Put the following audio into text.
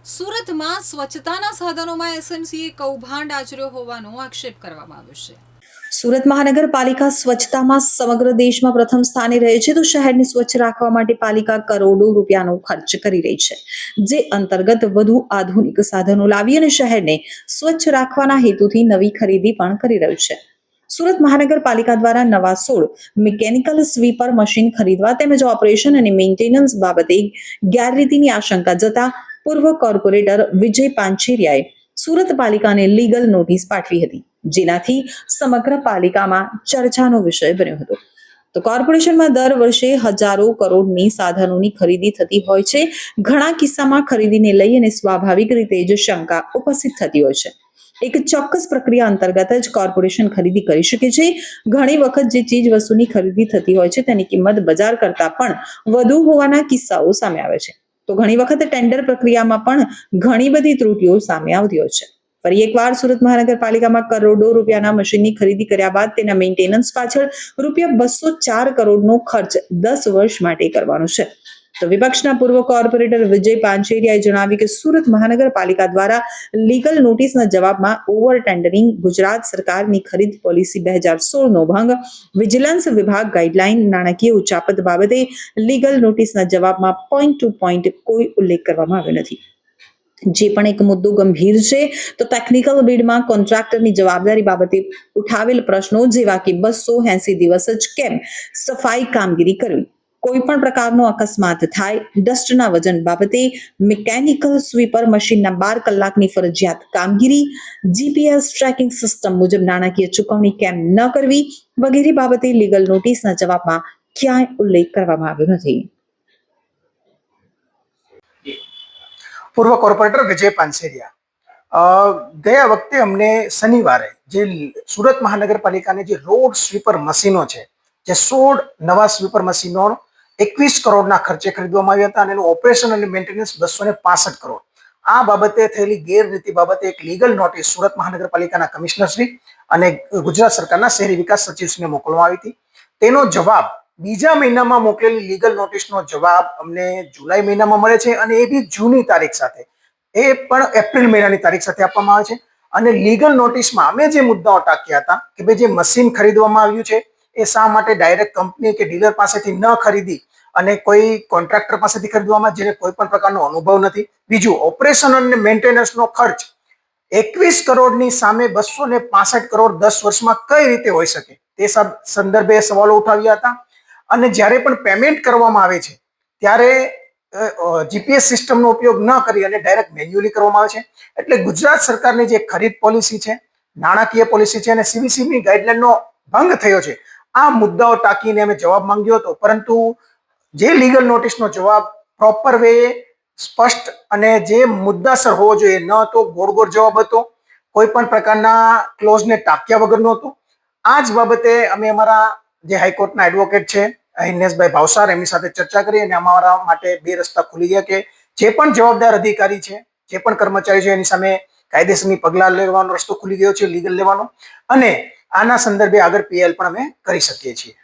સુરતમાં સ્વચ્છતાના સાધનોમાં એસએમસીએ કૌભાંડ આચર્યો હોવાનો આક્ષેપ કરવામાં આવ્યો છે. સુરત મહાનગરપાલિકા સ્વચ્છતામાં સમગ્ર દેશમાં પ્રથમ સ્થાને રહે છે, તો શહેરને સ્વચ્છ રાખવા માટે પાલિકા કરોડો રૂપિયાનો ખર્ચ કરી રહી છે, જે અંતર્ગત વધુ આધુનિક સાધનો લાવી અને શહેરને સ્વચ્છ રાખવાના હેતુથી નવી ખરીદી પણ કરી રહ્યું છે. સુરત મહાનગરપાલિકા દ્વારા નવા 16 મિકેનિકલ સ્વીપર મશીન ખરીદવા તેમજ ઓપરેશન અને મેન્ટેનન્સ બાબતે ગેરરીતિની આશંકા જતા પૂર્વ કોર્પોરેટર વિજય પાંછેરિયાએ સુરત પાલિકાને લીગલ નોટિસ પાઠવી હતી, જેનાથી સમગ્ર પાલિકામાં ચર્ચાનો વિષય બન્યો હતો. તો કોર્પોરેશનમાં દર વર્ષે હજારો કરોડની સાધનોની ખરીદી થતી હોય છે. ઘણા કિસ્સામાં ખરીદીને લઈ અને સ્વાભાવિક રીતે જ શંકા ઉપસ્થિત થતી હોય છે. એક ચોક્કસ પ્રક્રિયા અંતર્ગત જ કોર્પોરેશન ખરીદી કરી શકે છે. ઘણી વખત જે ચીજ વસ્તુની ખરીદી થતી હોય છે તેની કિંમત બજાર કરતાં પણ વધુ હોવાના કિસ્સાઓ સામે આવે છે. તો ઘણી વખત ટેન્ડર પ્રક્રિયામાં પણ ઘણી બધી ત્રુટીઓ સામે આવતી હોય છે. ફરી એકવાર સુરત મહાનગરપાલિકામાં કરોડો રૂપિયાના મશીનની ખરીદી કર્યા બાદ તેના મેન્ટેનન્સ પાછળ રૂપિયા 204 કરોડનો ખર્ચ 10 વર્ષ માટે કરવાનો છે. તો વિપક્ષના પૂર્વ કોર્પોરેટર વિજય પાંછેરિયાએ જણાવ્યું કે સુરત મહાનગરપાલિકા દ્વારા લીગલ નોટિસના જવાબમાં ઓવર ટેન્ડરિંગ, ગુજરાત સરકારની ખરીદ પોલિસી 2016નો ભંગ, વિજિલન્સ વિભાગ ગાઈડલાઈન, નાણાકીય ઉચાપત બાબતે લીગલ નોટિસના જવાબમાં પોઈન્ટ ટુ પોઈન્ટ કોઈ ઉલ્લેખ કરવામાં આવ્યો નથી. જે પણ એક મુદ્દો ગંભીર છે, તો ટેકનિકલ બિડમાં કોન્ટ્રાક્ટરની જવાબદારી બાબતે ઉઠાવેલ પ્રશ્નો જેવા કે 280 દિવસ જ કેમ સફાઈ કામગીરી કરવી, કોઈ પણ પ્રકારનો અકસ્માત થાય, ડસ્ટના વજન બાબતે મિકેનિકલ સ્વીપર મશીનના 12 કલાકની ફરજિયાત કામગીરી, જીપીએસ ટ્રેકિંગ સિસ્ટમ મુજબ નાણાકીય ચૂકવણી કેમ ન કરવી વગેરે બાબતે લીગલ નોટિસના જવાબમાં ક્યાંય ઉલ્લેખ કરવામાં આવ્યો નથી. પૂર્વ કોર્પોરેટર વિજય પાંછેરિયા, ગયા વખતે અમને શનિવારે જે સુરત મહાનગરપાલિકાની જે રોડ સ્વીપર મશીનો છે, જે 16 નવા સ્વીપર મશીનો 21 કરોડના ખર્ચે ખરીદવામાં આવ્યા હતા અને એનું ઓપરેશન અને મેન્ટેનન્સ 265 કરોડ. આ બાબતે થયેલી ગેરરીતિ બાબતે એક લીગલ નોટિસ સુરત મહાનગરપાલિકાના કમિશનરશ્રી અને ગુજરાત સરકારના શહેરી વિકાસ સચિવશ્રીને મોકલવામાં આવી હતી. તેનો જવાબ બીજા મહિનામાં મોકલેલી લીગલ નોટિસનો જવાબ અમને જુલાઈ મહિનામાં મળે છે અને એ બી જૂની તારીખ સાથે, એ પણ એપ્રિલ મહિનાની તારીખ સાથે આપવામાં આવે છે. અને લીગલ નોટિસમાં અમે જે મુદ્દાઓ ટાંક્યા હતા કે ભાઈ જે મશીન ખરીદવામાં આવ્યું છે એ શા માટે ડાયરેક્ટ કંપની કે ડીલર પાસેથી ન ખરીદી અને કોઈ કોન્ટ્રાક્ટર પાસેથી ખરીદવામાં, જેને કોઈ પણ પ્રકારનો અનુભવ નથી. બીજું, ઓપરેશન અને મેન્ટેનન્સનો ખર્ચ 21 કરોડની સામે 265 કરોડ 10 વર્ષમાં કઈ રીતે હોઈ શકે, તે સંદર્ભે સવાલો ઉઠાવ્યા હતા. અને જ્યારે પણ પેમેન્ટ કરવામાં આવે છે ત્યારે જીપીએસ સિસ્ટમનો ઉપયોગ ન કરી અને ડાયરેક્ટ મેન્યુઅલી કરવામાં આવે છે. એટલે ગુજરાત સરકારની જે ખરીદ પોલિસી છે, નાણાકીય પોલિસી છે અને સીવીસીની ગાઈડલાઈનનો ભંગ થયો છે. આ મુદ્દાઓ ટાંકીને અમે જવાબ માંગ્યો હતો, પરંતુ જે લીગલ નોટિસનો જવાબ પ્રોપર વે, સ્પષ્ટ અને જે મુદ્દાસર હોવો જોઈએ ન હતો, ગોળ જવાબ હતો, કોઈ પણ પ્રકારના ક્લોઝને ટાંક્યા વગરનો હતો. આ જ બાબતે અમે અમારા જે હાઈકોર્ટના એડવોકેટ છે હિનેશભાઈ ભાવસાર, એમની સાથે ચર્ચા કરી અને અમારા માટે 2 રસ્તા ખુલી ગયા કે જે પણ જવાબદાર અધિકારી છે, જે પણ કર્મચારી છે, એની સામે કાયદેસરની પગલાં લેવાનો રસ્તો ખુલી ગયો છે, લીગલ લેવાનો, અને આના સંદર્ભે આગળ પીએલ પણ અમે કરી શકીએ છીએ.